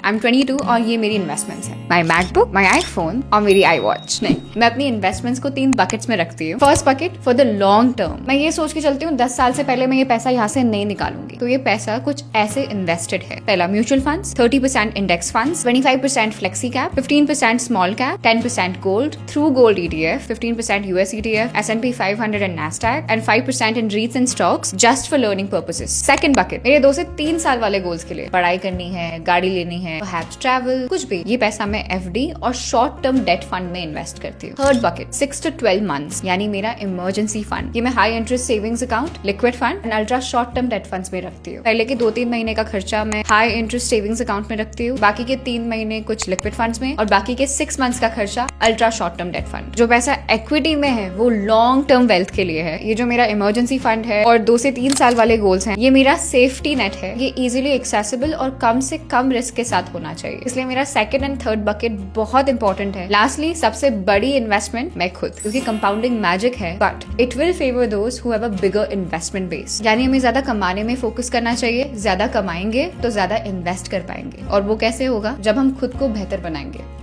I am 22 और ये मेरी इन्वेस्टमेंट्स है, माई मैकबुक, माई आईफोन और मेरी आई वॉच। नहीं, मैं अपनी इन्वेस्टमेंट्स को 3 बकेट्स में रखती हूँ। First bucket for the long term, मैं ये सोच के चलती हूँ 10 साल से पहले मैं ये पैसा यहाँ से नहीं निकालूंगी, तो ये पैसा कुछ ऐसे इन्वेस्टेड है। पहला mutual funds, 30% index funds, 25% flexi cap, 15% small cap, 10% gold through gold ETF, 15% US ETF, S&P 500 and NASDAQ and 5% in REITs and stocks just for learning purposes. Second bucket मेरे 2 से 3 साल वाले गोल्स के लिए, पढ़ाई करनी है, गाड़ी लेनी है, perhaps ट्रैवल, कुछ भी। ये पैसा मैं FD और शॉर्ट टर्म डेट फंड में इन्वेस्ट करती हूँ। थर्ड बकेट 6 to 12 मंथ्स, यानी मेरा इमरजेंसी फंड। ये मैं high interest savings account, liquid fund and ultra short term debt funds में रखती हूँ। पहले के 2-3 महीने का खर्चा मैं हाई इंटरेस्ट सेविंग्स अकाउंट में रखती हूँ, बाकी के 3 महीने कुछ लिक्विड फंड्स में और बाकी के 6 मंथ्स का खर्चा ultra short term debt fund. जो पैसा इक्विटी में है वो लॉन्ग टर्म वेल्थ के लिए है। ये जो मेरा इमरजेंसी फंड है और 2 से 3 साल वाले गोल्स हैं, ये मेरा सेफ्टी नेट है। ये इजीली एक्सेसिबल और कम से कम रिस्क के साथ होना चाहिए, इसलिए मेरा सेकंड एंड थर्ड बकेट बहुत इंपॉर्टेंट है। लास्टली सबसे बड़ी इन्वेस्टमेंट मैं खुद, क्योंकि कंपाउंडिंग मैजिक है, but it will favour those who have a bigger investment base. यानी हमें ज्यादा कमाने में फोकस करना चाहिए। ज्यादा कमाएंगे तो ज्यादा इन्वेस्ट कर पाएंगे, और वो कैसे होगा? जब हम खुद को बेहतर बनाएंगे।